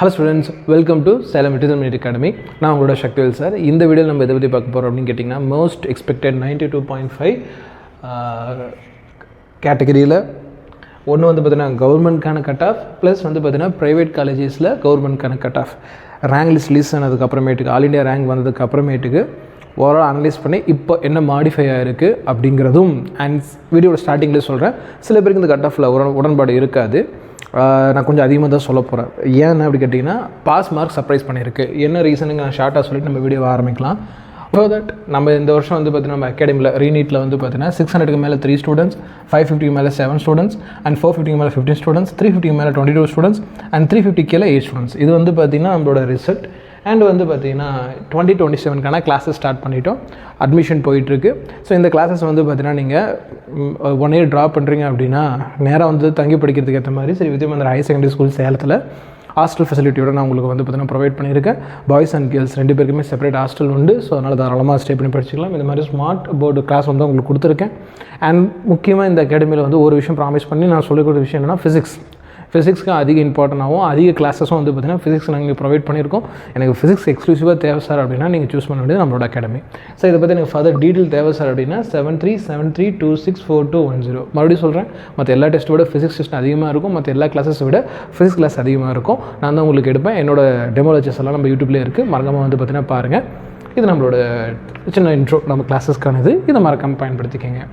Hello students, welcome to Salem Citizen Academy. நான் உங்களோட Sakthivel sir. இந்த வீடியோவில் நம்ம எதை பற்றி பார்க்க போகிறோம் அப்படின்னு கேட்டிங்கன்னா மோஸ்ட் எக்ஸ்பெக்டட் 92.5 கேட்டகரியில் ஒன்று வந்து பார்த்தீங்கன்னா கவர்மெண்ட்கான கட் ஆஃப் ப்ளஸ் வந்து பார்த்தீங்கன்னா ப்ரைவேட் காலேஜஸில் கவர்மெண்ட்கான cut off rank list release ஆனதுக்கு அப்புறமேட்டுக்கு ஆல் இண்டியா ரேங்க் வந்ததுக்கு அப்புறமேட்டுக்கு ஓவரால் அனலைஸ் பண்ணி இப்போ என்ன மாடிஃபை ஆகிருக்கு அப்படிங்கிறதும் அண்ட் வீடியோட ஸ்டார்டிங்லேயே சொல்கிறேன். சில பேருக்கு இந்த கட் ஆஃபில் உடன்பாடு இருக்காது. நான் கொஞ்சம் அதிகமாக தான் சொல்ல போகிறேன். ஏன்னு அப்படி கேட்டிங்கன்னா பாஸ் மார்க் சர்ப்ரைஸ் பண்ணியிருக்கு. என்ன ரீசனுங்க நான் ஷார்ட்டாக சொல்லிட்டு நம்ம வீடியோவை ஆரம்பிக்கலாம். ஸோ தட் நம்ம இந்த வருஷம் வந்து பார்த்தீங்கன்னா நம்ம அகாடமியில் ரீநீட்டில் வந்து பார்த்தீங்கன்னா 600க்கு மேலே 3 ஸ்டூடெண்ட்ஸ், 550க்கு மேலே 7 ஸ்டூடெண்ட்ஸ் அண்ட் 450க்கு மேலே 15 ஸ்டூடெண்ட்ஸ், 350க்கு மேலே 22 ஸ்டூடெண்ட்ஸ் அண்ட் 350 கீழே 8 ஸ்டூடெண்ட்ஸ். இது வந்து பார்த்திங்கன்னா நம்மளோட ரிசல்ட். அண்ட் வந்து பார்த்திங்கன்னா 2027க்கான கிளாஸஸ் ஸ்டார்ட் பண்ணிட்டோம். அட்மிஷன் போயிட்டுருக்கு. ஸோ இந்த கிளாஸஸ் வந்து பார்த்திங்கன்னா நீங்கள் 1 இயர் ட்ராப் பண்ணுறீங்க அப்படின்னா நேராக வந்து தங்கி படிக்கிறதுக்கு ஏற்ற மாதிரி சரி வித்யாமந்திரா ஹையர் செகண்டரி ஸ்கூல் சேலத்தில் ஹாஸ்டல் ஃபெசிலிட்டியோட நான் உங்களுக்கு வந்து பார்த்திங்கன்னா ப்ரொவைட் பண்ணியிருக்கேன். பாய்ஸ் அண்ட் கேர்ள்ஸ் 2 பேருக்குமே செப்பரேட் ஹாஸ்டல் உண்டு. ஸோ அதனால் தாராளமாக ஸ்டே பண்ணி படிச்சிக்கலாம். இந்த மாதிரி ஸ்மார்ட் போர்டு கிளாஸ் வந்து உங்களுக்கு கொடுத்துருக்கேன். அண்ட் முக்கியமாக இந்த அகாடமியில் வந்து ஒரு விஷயம் ப்ராமிஸ் பண்ணி நான் சொல்லிக்கூடிய விஷயம் என்னென்னா ஃபிசிக்ஸ்க்கு அதிக இம்பார்ட்டன்டாகவும் அதிக கிளாஸஸும் வந்து பார்த்திங்கன்னா ஃபிசிக்ஸ் நாங்கள் ப்ரொவைட் பண்ணியிருக்கோம். எனக்கு ஃபிசிக்ஸ் எக்ஸ்க்ளூசிவாக தேவை சார் அப்படின்னா நீங்கள் சூஸ் பண்ண வேண்டியது நம்மளோட அகாடமி. ஸோ இதை பற்றி எனக்கு ஃபர்தர் டீட்டெயில் தேவை சார் அப்படின்னா 7373264210. மறுபடியும் சொல்கிறேன், மற்ற எல்லா டெஸ்ட்டை விட ஃபிசிக்ஸ் டெஸ்ட் அதிகமாக இருக்கும். மற்ற எல்லா கிளாஸஸை விட ஃபிசிக்ஸ் கிளாஸ் அதிகமாக இருக்கும். நான் தான் உங்களுக்கு எடுப்பேன். என்னோட டெமோ லெக்சர்ஸ் எல்லாம் நம்ம யூடியூப்லேயே இருக்குது. மறக்காமல் வந்து பார்த்திங்கன்னா பாருங்கள். இது நம்மளோட சின்ன இன்ட்ரோ நம்ம கிளாஸஸ்க்கானது. இதை மறக்காமல் பயன்படுத்திக்கங்க.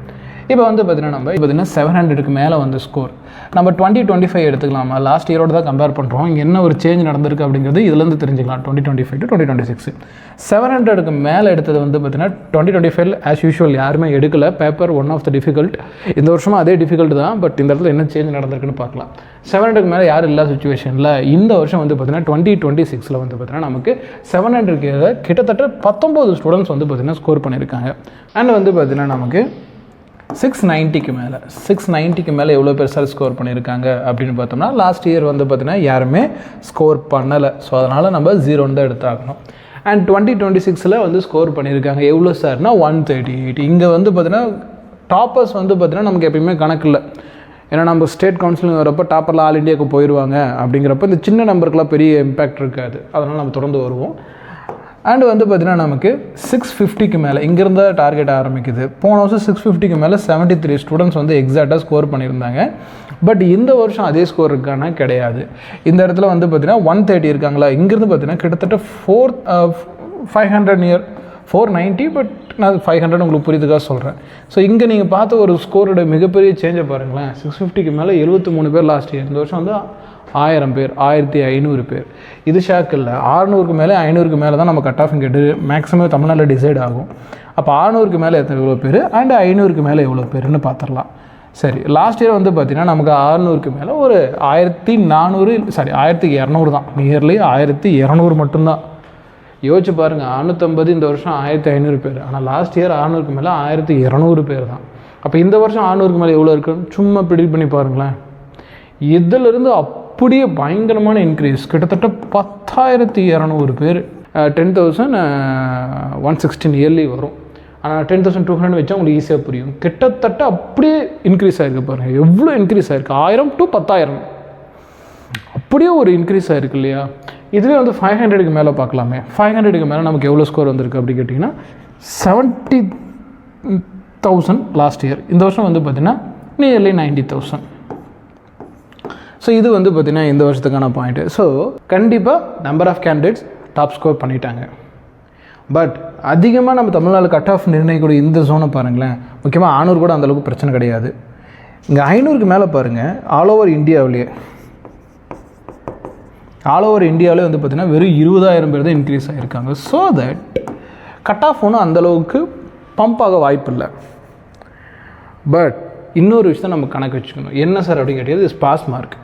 இப்போ வந்து பார்த்தீங்கன்னா 700க்கு மேலே வந்து ஸ்கோர் நம்ம 2025 எடுத்துக்கலாமா? லாஸ்ட் இயரோடு தான் கம்பேர் பண்ணுறோம். இங்கே என்ன ஒரு சேஞ்ச் நடந்திருக்கு அப்படிங்கிறது இதுலேருந்து தெரிஞ்சுக்கலாம். 2025 to 2026 700க்கு மேலே எடுத்தது வந்து பார்த்தீங்கன்னா 2025 ஆஸ் யூஷுவல் யாருமே எடுக்கலை. Paper one of the difficult. இந்த வருஷமும் அதே டிஃபிகல்ட் தான். பட் இந்த இடத்துல என்ன சேஞ்ச் நடந்திருக்குன்னு பார்க்கலாம். 700க்கு மேலே யாரும் இல்லாத சுச்சுவேஷனில் இந்த வருஷம் வந்து பார்த்தீங்கன்னா 2026 வந்து பார்த்தீங்கன்னா நமக்கு 700க்கு கிட்டத்தட்ட 19 ஸ்டூடெண்ட்ஸ் வந்து பார்த்தீங்கன்னா ஸ்கோர் பண்ணியிருக்காங்க. அண்ட் வந்து பார்த்தீங்கன்னா நமக்கு 690க்கு மேலே எவ்வளோ பேர் சார் ஸ்கோர் பண்ணியிருக்காங்க அப்படின்னு பார்த்தோம்னா லாஸ்ட் இயர் வந்து பார்த்தீங்கன்னா யாருமே ஸ்கோர் பண்ணலை. ஸோ அதனால் நம்ம 0 தான் எடுத்தாகணும். அண்ட் 2026 வந்து ஸ்கோர் பண்ணியிருக்காங்க எவ்வளோ சார்னா 138. இங்கே வந்து பார்த்தீங்கன்னா டாப்பர்ஸ் வந்து பார்த்தீங்கன்னா நமக்கு எப்பயுமே கணக்கு இல்லை. ஏன்னா நம்ம ஸ்டேட் கவுன்சிலிங் வரப்போ டாப்பரில் ஆல் இண்டியாவுக்கு போயிடுவாங்க அப்படிங்கிறப்ப இந்த சின்ன நம்பருக்குலாம் பெரிய இம்பேக்ட் இருக்காது. அதனால் நம்ம தொடர்ந்து வருவோம். அண்டு வந்து பார்த்திங்கன்னா நமக்கு 650க்கு மேலே இங்கேருந்து டார்கெட் ஆரம்பிக்குது. போன வருஷம் 650க்கு மேலே 73 ஸ்டூடெண்ட்ஸ் வந்து எக்ஸாக்டாக ஸ்கோர் பண்ணியிருந்தாங்க. பட் இந்த வருஷம் அதே ஸ்கோர் இருக்கானா கிடையாது. இந்த இடத்துல வந்து பார்த்திங்கன்னா 130 இருக்காங்களா. இங்கேருந்து பார்த்திங்கன்னா கிட்டத்தட்ட 500 நியர் 490. பட் நான் 500 உங்களுக்கு புரியுதுக்காக சொல்கிறேன். ஸோ இங்கே நீங்கள் பார்த்த ஒரு ஸ்கோரோட மிகப்பெரிய சேஞ்சை பாருங்களேன். 650க்கு மேலே 73 பேர் லாஸ்ட் இயர். இந்த வருஷம் வந்து 1000 பேர், 1500 பேர். இது ஷாக் இல்லை. 600க்கு மேலே 500க்கு மேலே தான் நம்ம கட் ஆஃப் கேட்டு மேக்ஸிமம் தமிழ்நாட்டில் டிசைட் ஆகும். அப்போ 600க்கு மேலே எவ்வளோ பேர் அண்ட் 500க்கு மேலே எவ்வளோ பேருன்னு பார்த்துடலாம். சரி, லாஸ்ட் இயர் வந்து பார்த்திங்கன்னா நமக்கு 600க்கு மேலே ஒரு 1200 தான். நியர்லி 1200 மட்டும்தான். யோசிச்சு பாருங்கள், 650 இந்த வருஷம் 1500 பேர். ஆனால் லாஸ்ட் இயர் 600க்கு மேலே 1200 பேர் தான். அப்போ இந்த வருஷம் 600க்கு மேலே எவ்வளோ இருக்குன்னு சும்மா ப்ரிடிக்ட் பண்ணி பாருங்களேன். இதிலிருந்து அப்படியே பயங்கரமான இன்க்ரீஸ். கிட்டத்தட்ட 10,200 பேர். 10,116 இயர்லி வரும். ஆனால் 10,200 வச்சா உங்களுக்கு ஈஸியாக புரியும். கிட்டத்தட்ட அப்படியே இன்க்ரீஸ் ஆகிருக்கு பாருங்கள். எவ்வளோ இன்க்ரீஸ் ஆகிருக்கு. 1000 to 10,000 அப்படியே ஒரு இன்க்ரீஸ் ஆகிருக்கு இல்லையா. இதுவே வந்து 500க்கு மேலே பார்க்கலாமே. 500க்கு மேலே நமக்கு எவ்வளோ ஸ்கோர் வந்திருக்கு அப்படி கேட்டிங்கன்னா 70,000 லாஸ்ட் இயர். இந்த வருஷம் வந்து பார்த்திங்கன்னா நியர்லி 90,000. ஸோ இது வந்து பார்த்திங்கன்னா இந்த வருஷத்துக்கான பாயிண்ட்டு. ஸோ கண்டிப்பாக number of candidates top score பண்ணிட்டாங்க. பட் அதிகமாக நம்ம தமிழ்நாடு கட் ஆஃப் நிர்ணயிக்கூடிய இந்த ஜோனை பாருங்களேன். முக்கியமாக 600 கூட அந்தளவுக்கு பிரச்சனை கிடையாது. இங்கே 500க்கு மேலே பாருங்கள். ஆல் ஓவர் இந்தியாவிலே வந்து பார்த்திங்கன்னா வெறும் 20,000 பேர் தான் இன்க்ரீஸ் ஆகியிருக்காங்க. ஸோ தட் கட் ஆஃப் ஒன்றும் அந்தளவுக்கு பம்ப் ஆக வாய்ப்பு இல்லை. பட் இன்னொரு விஷயம் நம்ம கணக்கு வச்சுக்கணும். என்ன சார் அப்படின்னு கேட்டது பாஸ் மார்க்.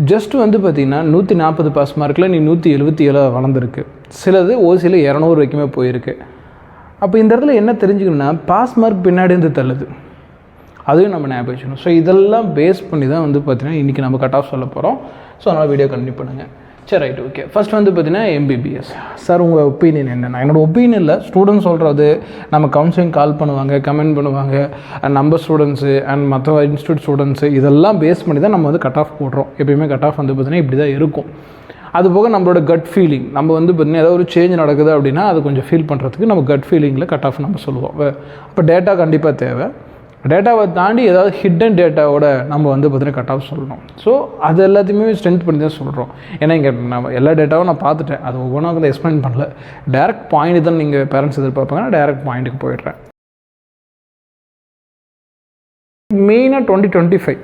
ஜஸ்ட்டு வந்து பார்த்திங்கன்னா 140 பாஸ் மார்க்கில் நீ 177 வளர்ந்துருக்கு. சிலது ஓசியில் 200 வரைக்குமே போயிருக்கு. அப்போ இந்த இடத்துல என்ன தெரிஞ்சுக்கணுன்னா பாஸ் மார்க் பின்னாடி இருந்து தள்ளுது. அதையும் நம்ம ஞாபகம் வச்சுக்கணும். ஸோ இதெல்லாம் பேஸ் பண்ணி தான் வந்து பார்த்திங்கன்னா இன்றைக்கி நம்ம கட் ஆஃப் சொல்ல போகிறோம். ஸோ அதனால் வீடியோ கண்டினியூ பண்ணுங்கள். சரி, ரைட், ஓகே. ஃபர்ஸ்ட் வந்து பார்த்தீங்கன்னா MBBS. சார் உங்கள் ஒப்பீனியன் என்னென்னா? என்னோட ஒப்பீனியனில் ஸ்டூடெண்ட்ஸ் சொல்கிறது நம்ம கவுன்சிலிங் கால் பண்ணுவாங்க, கமெண்ட் பண்ணுவாங்க, அண்ட் நம்ம ஸ்டூடெண்ட்ஸு அண்ட் மற்ற இன்ஸ்டியூட் ஸ்டூடெண்ட்ஸு இதெல்லாம் பேஸ் பண்ணி தான் நம்ம வந்து கட் ஆஃப் போடுறோம். எப்பயுமே கட் ஆஃப் வந்து பார்த்தீங்கன்னா இப்படி தான் இருக்கும். அது போக நம்மளோட கட் ஃபீலிங், நம்ம வந்து பார்த்திங்கன்னா ஏதாவது ஒரு சேஞ்ச் நடக்குது அப்படின்னா அது கொஞ்சம் ஃபீல் பண்ணுறதுக்கு நம்ம கட் ஃபீலிங்கில் கட் ஆஃப் நம்ம சொல்லுவோம். அப்போ டேட்டா கண்டிப்பாக தேவை. டேட்டாவை தாண்டி ஏதாவது ஹிடன் டேட்டாவோட நம்ம வந்து பார்த்திங்கன்னா கட் ஆஃப் சொல்லணும். ஸோ அது எல்லாத்தையுமே ஸ்ட்ரென்த் பண்ணி தான் சொல்கிறோம். ஏன்னா இங்கே நம்ம எல்லா டேட்டாவும் நான் பார்த்துட்டேன், அது ஒவ்வொன்றா வந்து எக்ஸ்பிளைன் பண்ணல. டேரக்ட் பாயிண்ட் தான் நீங்கள் பேரண்ட்ஸ் எதிர்பார்ப்பாங்க, டேரக்ட் பாயிண்ட்டுக்கு போயிடுறேன். மெயினாக 2025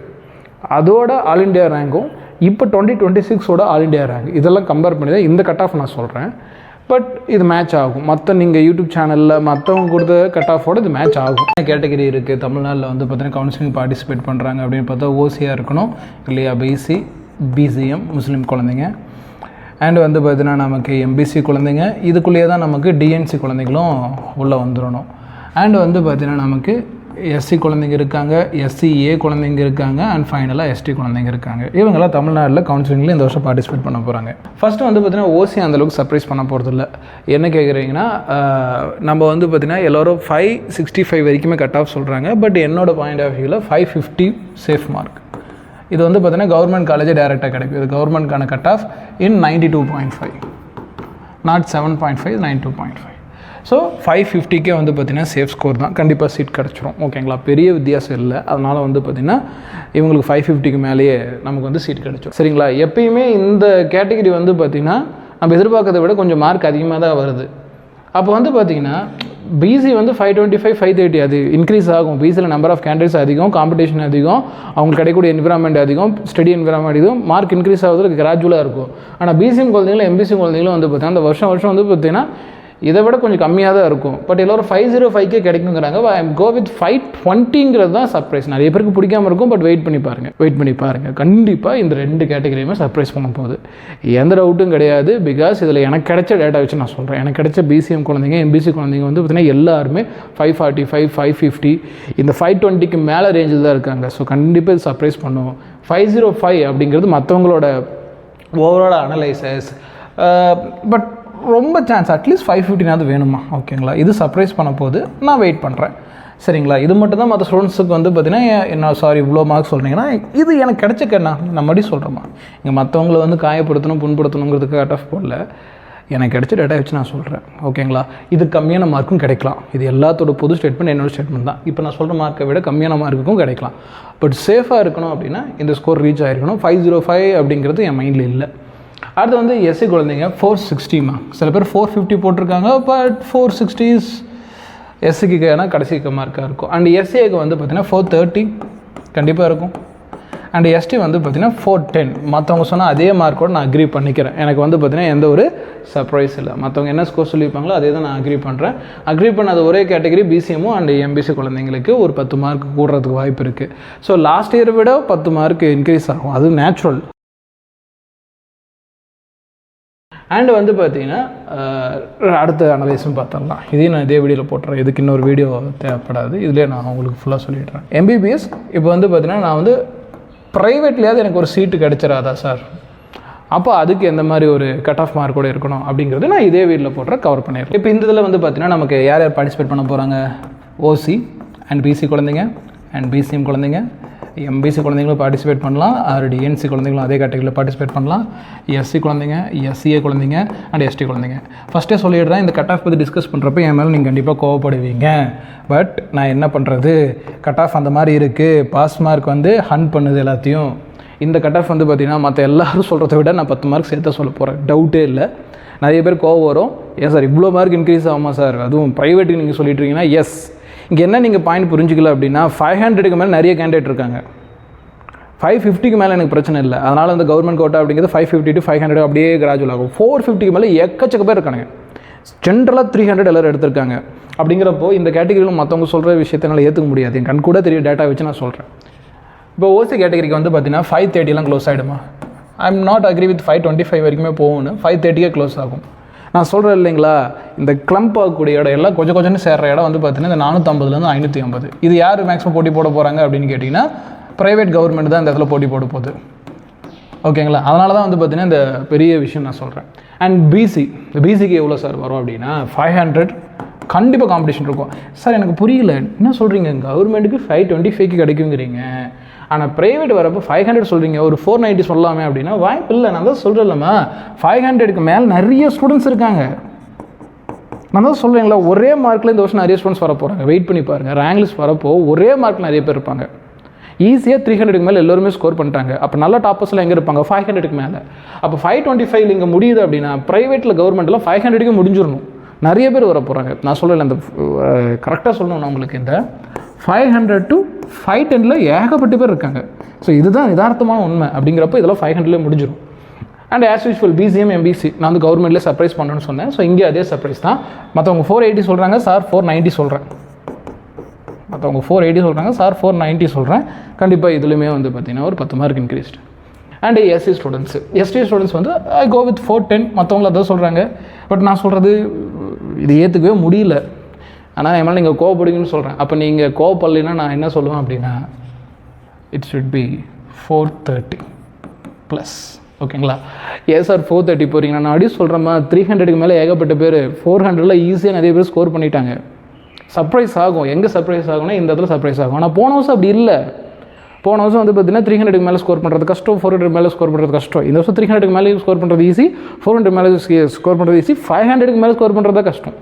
அதோட ஆல் இண்டியா ரேங்கும் இப்போ 2026ஓட ஆல் இண்டியா ரேங்க் இதெல்லாம் கம்பேர் பண்ணி தான் இந்த கட் ஆஃப் நான் சொல்கிறேன். பட் இது மேட்ச் ஆகும். மற்ற நீங்கள் யூடியூப் சேனலில் மற்றவங்க கொடுத்த கட் ஆஃபோடு இது மேட்ச் ஆகும். கேட்டகரி இருக்குது தமிழ்நாட்டில் வந்து பார்த்தீங்கன்னா கவுன்சிலிங் பார்ட்டிசிபேட் பண்ணுறாங்க அப்படின்னு பார்த்தா ஓசியாக இருக்கணும் இல்லையா, பிசி, பிசிஎம் முஸ்லீம் குழந்தைங்க, அண்ட் வந்து பார்த்தீங்கன்னா நமக்கு எம்பிசி குழந்தைங்க, இதுக்குள்ளேயே தான் நமக்கு டிஎன்சி குழந்தைங்களும் உள்ளே வந்துடணும். அண்ட் வந்து பார்த்தீங்கன்னா நமக்கு எஸ்சி குழந்தைங்க இருக்காங்க, எஸ்சிஏ குழந்தைங்க இருக்காங்க, அண்ட் ஃபைனலாக எஸ்டி குழந்தைங்க இருக்காங்க. இவங்கெல்லாம் தமிழ்நாட்டில் கவுன்சிலிங்கில் இந்த வருஷம் பார்ட்டிசிபேட் பண்ண போகிறாங்க. ஃபஸ்ட்டு வந்து பார்த்திங்கன்னா ஓசி அந்தளவுக்கு சர்ப்ரைஸ் பண்ண போகிறதில்ல. என்ன கேட்குறீங்கன்னா, நம்ம வந்து பார்த்திங்கன்னா எல்லோரும் 565 வரைக்குமே கட் ஆஃப் சொல்கிறாங்க. பட் என்னோடய பாயிண்ட் ஆஃப் வியூவில் 550 சேஃப் மார்க். இது வந்து பார்த்திங்கன்னா கவர்மெண்ட் காலேஜே டேரெக்டாக கிடைக்கும். இது கவர்மெண்ட்கான cut off in 92.5, not 7.5, 92.5. So 550 வந்து பார்த்திங்கன்னா சேஃப் ஸ்கோர் தான், கண்டிப்பாக சீட் கிடச்சிரும். ஓகேங்களா, பெரிய வித்தியாசம் இல்லை. அதனால் வந்து பார்த்திங்கன்னா இவங்களுக்கு 550 மேலேயே நமக்கு வந்து சீட் கிடச்சிரும். சரிங்களா, எப்பயுமே இந்த கேட்டகரி வந்து பார்த்திங்கன்னா நம்ம எதிர்பார்க்கறதை விட கொஞ்சம் மார்க் அதிகமாக தான் வருது. அப்போ வந்து பார்த்திங்கன்னா பிசி வந்து 525, 530 அது இன்க்ரீஸ் ஆகும். பிசியில் நம்பர் ஆஃப் கேண்டிடேட்ஸ் அதிகம், காம்படிஷன் அதிகம், அவங்களுக்கு கிடைக்கக்கூடிய என்விரான்மெண்ட் அதிகம், ஸ்டடி என்விரான்மெண்ட் அதிகம், மார்க் இன்க்ரீஸ் ஆகுறதுக்கு கிராஜுவலாக இருக்கும். ஆனால் பிசிஎம் குழந்தைங்களும் எம்பிசி குழந்தைங்களும் வந்து பார்த்திங்கன்னா அந்த வருஷம் வந்து பார்த்திங்கன்னா இதை விட கொஞ்சம் கம்மியாக தான் இருக்கும். பட் எல்லோரும் 505 கிடைக்குங்கிறாங்க. ஐ எம் கோ வித் 520 தான் சர்ப்ரைஸ். நிறைய பேருக்கு பிடிக்காமல் இருக்கும். பட் வெயிட் பண்ணி பாருங்கள். கண்டிப்பாக இந்த 2 கேட்டகரியுமே சர்ப்ரைஸ் பண்ண போகுது, எந்த டவுட்டும் கிடையாது. பிகாஸ் இதில் எனக்கு கிடைச்ச டேட்டா வச்சு நான் சொல்கிறேன். எனக்கு கிடைச்ச பிசிஎம் குழந்தைங்க, எம்பிசி குழந்தைங்க வந்து பார்த்திங்கன்னா எல்லாருமே 545, 550 இந்த 520க்கு மேலே ரேஞ்சில் தான் இருக்காங்க. ஸோ கண்டிப்பாக இது சர்ப்ரைஸ் பண்ணுவோம். 505 அப்படிங்கிறது மற்றவங்களோட ஓவரால் அனலைசஸ். பட் ரொம்ப சான்ஸ் அட்லீஸ்ட் 550 வேணுமா? ஓகேங்களா, இது சர்ப்ரைஸ் பண்ண போது நான் வெயிட் பண்ணுறேன். சரிங்களா, இது மட்டும் தான் மற்ற ஸ்டூடெண்ட்ஸுக்கு வந்து பார்த்தீங்கன்னா என்ன இவ்வளோ மார்க் சொல்கிறீங்கன்னா இது எனக்கு கிடைச்சக்கண்ணா நான் மறுபடியும் சொல்கிறேம்மா. இங்கே மற்றவங்கள வந்து காயப்படுத்தணும் புண்படுத்தணுங்கிறதுக்கு கட் ஆஃப் போடல, எனக்கு கிடைச்ச டேட்டா வச்சு நான் சொல்கிறேன். ஓகேங்களா, இது கம்மியான மார்க்கும் கிடைக்கலாம். இது எல்லாத்தோட பொது ஸ்டேட்மெண்ட் என்னோடய ஸ்டேட்மெண்ட் தான். இப்போ நான் சொல்கிற மார்க்கை விட கம்மியான மார்க்குக்கும் கிடைக்கலாம். பட் சேஃபாக இருக்கணும் அப்படின்னா இந்த ஸ்கோர் ரீச் ஆகிருக்கணும். 505 அப்படிங்கிறது என் மைண்டில் இல்லை. அடுத்து வந்து எஸ்சி குழந்தைங்க 460 சில பேர் 450 போட்டிருக்காங்க. பட் 460 எஸ்சிக்கு ஏன்னா கடைசி மார்க்காக இருக்கும். அண்ட் எஸ்சிஏக்கு வந்து பார்த்திங்கன்னா 430 கண்டிப்பாக இருக்கும். அண்ட் எஸ்டி வந்து பார்த்திங்கன்னா 410. மற்றவங்க சொன்னால் அதே மார்க்கோடு நான் அக்ரி பண்ணிக்கிறேன். எனக்கு வந்து பார்த்திங்கன்னா எந்த ஒரு சர்ப்ரைஸ் இல்லை. மற்றவங்க என்ன ஸ்கோர் சொல்லியிருப்பாங்களோ அதே தான் நான் அக்ரி பண்ணுறேன். அக்ரி பண்ணாத ஒரே கேட்டகரி பிசிஎம்மும் அண்ட் எம்பிசி குழந்தைங்களுக்கு ஒரு 10 மார்க் கூடுறதுக்கு வாய்ப்பு இருக்குது. ஸோ லாஸ்ட் இயரை விட 10 மார்க் இன்க்ரீஸ் ஆகும், அது நேச்சுரல். அண்ட் வந்து பார்த்தீங்கன்னா அடுத்த அனலைஸும் பார்த்துடலாம். இதையும் நான் இதே வீடியோவில் போட்டுறேன், இதுக்கு இன்னொரு வீடியோ தேவைப்படாது, இதிலே நான் உங்களுக்கு ஃபுல்லாக சொல்லிடுறேன். எம்பிபிஎஸ் இப்போ வந்து பார்த்தீங்கன்னா நான் வந்து ப்ரைவேட்லேயாவது எனக்கு ஒரு சீட்டு கிடச்சிடாதா சார், அப்போ அதுக்கு எந்த மாதிரி ஒரு கட் ஆஃப் மார்க்கோடு இருக்கணும் அப்படிங்கிறது நான் இதே வீடியோவில் போட்டுறேன், கவர் பண்ணிடுறேன். இப்போ இந்த இதில் வந்து பார்த்தீங்கன்னா நமக்கு யார் யார் பார்ட்டிசிபேட் பண்ண போகிறாங்க? ஓசி அண்ட் பிசி குழந்தைங்க அண்ட் பிசிஎம் குழந்தைங்க, எம்பிசி குழந்தைங்களும் பார்ட்டிசிபேட் பண்ணலாம், டிஎன்சி குழந்தைங்களும் அதே கேட்டகரியில் பார்ட்டிசிபேட் பண்ணலாம், எஸ்சி குழந்தைங்க, எஸ்சிஏ குழந்தைங்க அண்ட் எஸ்டி குழந்தைங்க. ஃபஸ்ட்டே சொல்லிடுறேன், இந்த கட் ஆஃப் பற்றி டிஸ்கஸ் பண்ணுறப்ப என் மேலே நீங்கள் கண்டிப்பாக கோவப்படுவீங்க. பட் நான் என்ன பண்ணுறது, கட் ஆஃப் அந்த மாதிரி இருக்குது, பாஸ் மார்க் வந்து ஹண்ட் பண்ணுது எல்லாத்தையும். இந்த கட் ஆஃப் வந்து பார்த்திங்கன்னா மற்ற எல்லோரும் சொல்கிறத விட நான் 10 மார்க் சேர்த்த சொல்ல போகிறேன், டவுட்டே இல்லை. நிறைய பேர் கோவம் வரும், ஏன் சார் இவ்வளோ மார்க் இன்க்ரீஸ் ஆகுமா சார், அதுவும் ப்ரைவேட்டுக்கு நீங்கள் சொல்லிட்டு இருக்கீங்கன்னா. எஸ், இங்கே என்ன நீங்கள் பாயிண்ட் புரிஞ்சிக்கல அப்படின்னா 500க்கு மேலே நிறைய கேண்டிடேட் இருக்காங்க. 550க்கு மேலே எனக்கு பிரச்சனை இல்லை. அதனால் வந்து கவர்மெண்ட் கோட்டா அப்படிங்கிறது 550 to 500 அப்படியே கிராஜுவல் ஆகும். 450க்கு மேலே எக்கச்சக்க பேர் இருக்காங்க. ஜென்ரலாக 300 எல்லோரும் எடுத்திருக்காங்க. அப்படிங்கிறப்போ இந்த கேட்டகரியில் மற்றவங்க சொல்கிற விஷயத்தினால ஏற்றுக்க முடியாது. என் கண் கூட தெரிய டேட்டா வச்சு நான் சொல்கிறேன். இப்போ ஓசி கேட்டகரிக்கு வந்து பார்த்தீங்கன்னா 530 க்ளோஸ் ஆகிடுமா? I am not agree with 525 வரைக்குமே போகணும். 530 க்ளோஸ் ஆகும். நான் சொல்கிறேன் இல்லைங்களா, இந்த கிளம்ப் ஆகக்கூடிய இடம் எல்லாம் கொஞ்சம் கொஞ்சம் சேர்ற இடம் வந்து பார்த்தீங்கன்னா இந்த 450 550. இது யார் மேக்ஸிமம் போட்டி போட போகிறாங்க அப்படின்னு கேட்டிங்கன்னா ப்ரைவேட் கவர்மெண்ட் தான் இந்த இடத்துல போட்டி போட போகுது. ஓகேங்களா, அதனால தான் வந்து பார்த்தீங்கன்னா இந்த பெரிய விஷயம் நான் சொல்கிறேன். அண்ட் பிசிக்கு எவ்வளோ சார் வரும் அப்படின்னா 500 கண்டிப்பாக காம்படிஷன் இருக்கும். சார் எனக்கு புரியல, என்ன சொல்கிறீங்க, கவர்மெண்ட்டுக்கு 525க்கு கிடைக்குங்கிறீங்க, ஆனால் ப்ரைவேட் வரப்போ 500 சொல்கிறீங்க, ஒரு 490 சொல்லலாமே அப்படின்னா வாய்ப்பு இல்லை. நான் தான் சொல்கிறேன்லம்மா, 500க்கு மேலே நிறைய ஸ்டூடெண்ட்ஸ் இருக்காங்க. நான் தான் சொல்கிறீங்களா, ஒரே மார்க்கில் இந்த வருஷம் நிறைய ஸ்டூடெண்ட்ஸ் வர போகிறாங்க. வெயிட் பண்ணி பாருங்கள், ரேங்க் லிஸ்ட் வரப்போ ஒரே மார்க்கில் நிறைய பேர் இருப்பாங்க. ஈஸியாக 300க்கு மேலே எல்லோருமே ஸ்கோர் பண்ணிட்டாங்க. அப்போ நல்ல டாப்பர்ஸில் எங்கே இருப்பாங்க? 500க்கு மேலே. அப்போ 525 இங்கே முடியுது அப்படின்னா ப்ரைவேட்டில் கவர்மெண்ட்டில் 500க்கு முடிஞ்சிடணும். நிறைய பேர் வர போகிறாங்க. நான் சொல்லலை, அந்த கரெக்டாக சொல்லணும் உங்களுக்கு, இந்த 500 to 510 ஏகப்பட்ட பேர் இருக்காங்க. ஸோ இதுதான் யதார்த்தமான உண்மை. அப்படிங்கிறப்போ இதெல்லாம் 500 முடிஞ்சிடும். And as usual PCM MPC நான் வந்து கவர்மெண்ட்லேயே சர்ப்ரைஸ் பண்ணணும்னு சொன்னேன். ஸோ இங்கே அதே சர்ப்ரைஸ் தான். மற்றவங்க 480 சொல்கிறாங்க, சார் 490 சொல்கிறேன். மற்றவங்க 480 சொல்கிறாங்க, சார் 490 சொல்கிறேன். கண்டிப்பாக இதுலையுமே வந்து பார்த்திங்கன்னா ஒரு 10 mark increased. And SC students வந்து ஐ கோ வித் 410. மற்றவங்கள அதான் சொல்கிறாங்க. பட் நான் சொல்கிறது இது ஏற்றுக்கவே முடியல. ஆனால் என் மேலே நீங்கள் கோவப்படுங்கன்னு சொல்கிறேன். அப்போ நீங்கள் கோவப்படலைன்னா நான் என்ன சொல்லுவேன் அப்படின்னா, இட் ஷுட் பி 430 ப்ளஸ். ஓகேங்களா? ஏன் சார் 430 போகிறீங்க? நான் அப்படியே சொல்கிறேம்மா, 300க்கு மேலே ஏகப்பட்ட பேர் 400ல் ஈஸியாக நிறைய பேர் ஸ்கோர் பண்ணிட்டாங்க. சர்ப்ரைஸ் ஆகும். எங்கே சர்ப்ரைஸ் ஆகும்னா இந்த இடத்துல சர்ப்ரைஸ் ஆகும். ஆனால் போன வருஷம் அப்படி இல்லை. போன வருஷம் வந்து பார்த்தீங்கன்னா 300க்கு மேலே ஸ்கோர் பண்ணுறது கஷ்டம், 400 மேலே ஸ்கோர் பண்ணுறது கஷ்டம். இந்த வருஷம் 300க்கு மேலே ஸ்கோர் பண்ணுறது ஈஸி, 400 மேலே ஸ்கோர் பண்ணுறது ஈஸி, 500க்கு மேலே ஸ்கோர் பண்ணுறது கஷ்டம்.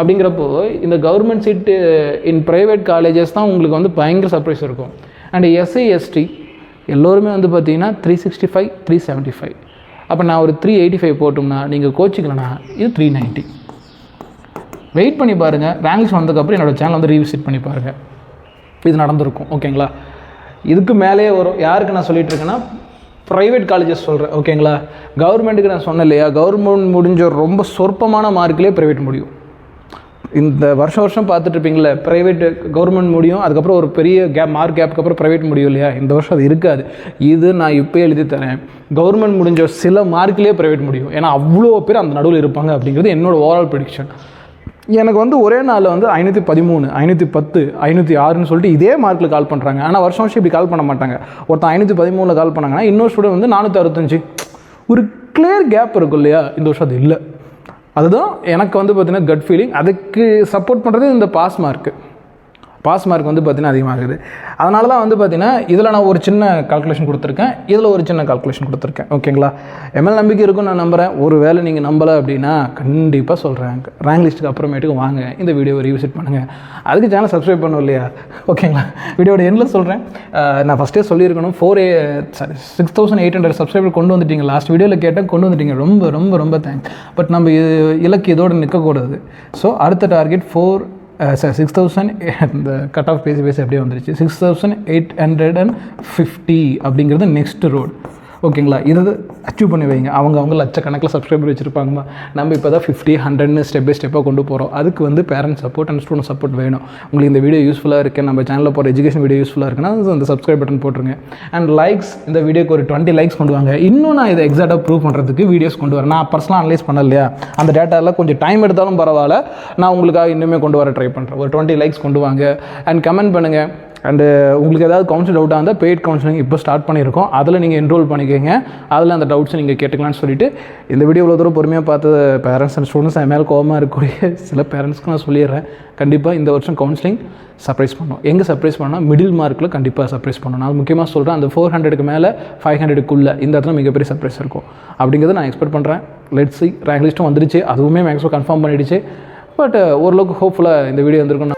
அப்படிங்கிறப்போ இந்த கவர்மெண்ட் சீட்டு இன் ப்ரைவேட் காலேஜஸ் தான் உங்களுக்கு வந்து பயங்கர சர்ப்ரைஸ் இருக்கும். அண்ட் எஸ்சி எஸ்டி எல்லோருமே வந்து பார்த்தீங்கன்னா 365 375. அப்போ நான் ஒரு 385 போட்டோம்னா நீங்கள் கோச்சிக்கலனா இது 390. வெயிட் பண்ணி பாருங்கள். ரேங்க் லிஸ்ட் வந்ததுக்கப்புறம் என்னோடய சேனல் வந்து ரீவிசிட் பண்ணி பாருங்கள். இது நடந்திருக்கும். ஓகேங்களா? இதுக்கு மேலேயே வரும். யாருக்கு நான் சொல்லிகிட்டு இருக்கேன்னா ப்ரைவேட் காலேஜஸ் சொல்கிறேன். ஓகேங்களா? கவர்மெண்ட்டுக்கு நான் சொன்னேன் இல்லையா, கவர்மெண்ட் முடிஞ்ச ரொம்ப சொற்பமான மார்க்லேயே ப்ரைவேட் முடியும். இந்த வருஷம் பார்த்துட்ருப்பீங்களே, ப்ரைவேட் கவர்மெண்ட் முடியும், அதுக்கப்புறம் ஒரு பெரிய மார்க் கேப்புக்கு அப்புறம் ப்ரைவேட் முடியும் இல்லையா? இந்த வருஷம் அது இருக்காது. இது நான் இப்போ எழுதி தரேன். கவர்மெண்ட் முடிஞ்ச சில மார்க்லேயே ப்ரைவேட் முடியும். ஏன்னா அவ்வளோ பேர் அந்த நடுவில் இருப்பாங்க. அப்படிங்கிறது என்னோடய ஓவரால் ப்ரெடிக்ஷன். எனக்கு வந்து ஒரே நாளில் வந்து 513 510 506ன்னு சொல்லிட்டு இதே மார்க்கில் கால் பண்ணுறாங்க. ஆனால் வருஷம் இப்படி கால் பண்ண மாட்டாங்க. ஒருத்தன் 513 கால் பண்ணாங்கன்னா இன்னொரு ஸ்டூடெண்ட் வந்து 465. ஒரு கிளியர் கேப் இருக்கும் இல்லையா? இந்த வருஷம் அது இல்லை. அதுதான் எனக்கு வந்து பார்த்திங்கன்னா கட் ஃபீலிங். அதுக்கு சப்போர்ட் பண்ணுறது இந்த பாஸ் மார்க் வந்து பார்த்திங்கன்னா அதிகமாகுது. அதனால தான் வந்து பார்த்திங்கன்னா இதில் நான் ஒரு சின்ன கால்குலேஷன் கொடுத்துருக்கேன், இதில் ஒரு சின்ன கால்குலேஷன் கொடுத்துருக்கேன். ஓகேங்களா? எம்எல் நம்பிக்கை இருக்குன்னு நான் நம்புகிறேன். ஒரு வேளை நீங்கள் நம்பலை அப்படின்னா கண்டிப்பாக சொல்கிறேன், ரேங்க் லிஸ்ட்டுக்கு அப்புறமேட்டுக்கு வாங்க, இந்த வீடியோவை ரீவிசிட் பண்ணுங்கள். அதுக்கு சேனல் சப்ஸ்கிரைப் பண்ணணும் இல்லையா? ஓகேங்களா? வீடியோட எண்டில் சொல்கிறேன். நான் ஃபஸ்ட்டே சொல்லியிருக்கணும், 6,800 சப்ஸ்கிரைபர் கொண்டு வந்துட்டீங்க. லாஸ்ட் வீடியோவில் கேட்டால் கொண்டு வந்துட்டீங்க. ரொம்ப ரொம்ப ரொம்ப தேங்க்ஸ். பட் நம்ம இலக்கு இதோடு நிற்கக்கூடாது. ஸோ அடுத்த டார்கெட் 6,000. இந்த கட் ஆஃப் பேசி அப்படியே வந்துருச்சு. 6,850 அப்படிங்கிறது நெக்ஸ்ட் ரோடு. ஓகேங்களா? இதை அச்சீவ் பண்ணி வைங்க. அவங்க லட்சக்கணக்கில் சப்ஸ்கிரைபர் வச்சுருப்பாங்கம்மா. நம்ம இப்போ தான் 50 100ன்னு ஸ்டெப் பை ஸ்டெப்பாக கொண்டு போகிறோம். அதுக்கு வந்து parent support and student support வேணும். உங்களுக்கு இந்த வீடியோ யூஸ்ஃபுல்லாக இருக்குது, நம்ம சேனலில் போகிற எஜுகேஷன் வீடியோ யூஸ்ஃபுல்லாக இருக்குன்னா அந்த சப்ஸ்கிரைப் பட்டன் போட்டுருங்க. அண்ட் லைக்ஸ், இந்த வீடியோக்கு ஒரு 20 லைக்ஸ் கொண்டு வாங்க. இன்னும் நான் இதை எக்ஸாக்டாக ப்ரூவ் பண்ணுறதுக்கு வீடியோஸ் கொண்டு வரேன். நான் பர்சனலாக அனலைஸ் பண்ணல இல்லையா, அந்த டேட்டாவில் கொஞ்சம் டைம் எடுத்தாலும் பரவாயில்ல, நான் உங்களுக்காக இன்னுமே கொண்டு வர ட்ரை பண்ணுறேன். ஒரு 20 லைக்ஸ் கொண்டு வாங்க. அண்ட் கமெண்ட் பண்ணுங்கள். அண்டு உங்களுக்கு ஏதாவது கவுன்சில் டவுட்டாக இருந்தால் பெய்ட் கவுன்சிலிங் இப்போ ஸ்டார்ட் பண்ணியிருக்கோம். அதில் நீங்கள் என்ரோல் பண்ணிக்கோங்க. அதில் அந்த டவுட்ஸை நீங்கள் கேட்டுக்கலான்னு சொல்லிட்டு இந்த வீடியோ இவ்வளோ தூரம் பொறுமையாக பார்த்து பேரண்ட்ஸ் அண்ட் ஸ்டூடெண்ட்ஸ் என் மேலே கோவமாக இருக்கக்கூடிய சில பேரண்ட்ஸ்க்கு நான் சொல்லிடுறேன், கண்டிப்பாக இந்த வருஷம் கவுன்சிலிங் சர்ப்ரைஸ் பண்ணோம். எங்கே சர்ப்ரைஸ் பண்ணால் மிடில் மார்க்கில் கண்டிப்பாக சர்ப்ரைஸ் பண்ணணும். நான் முக்கியமாக சொல்கிறேன், அந்த 400க்கு மேலே 500க்குள்ளே இந்த இடத்துல மிகப்பெரிய சர்ப்ரைஸ் இருக்கும் அப்படிங்கிறத நான் எக்ஸ்பெக்ட் பண்ணுறேன். Let's see. ரேங்க் லிஸ்ட்டும் வந்துடுச்சு, அதுவுமே மேக்ஸிமம் கன்ஃபார்ம் பண்ணிடுச்சு. பட் ஓரளவுக்கு ஹோப்ஃபுல்லாக இந்த வீடியோ வந்திருக்கும்.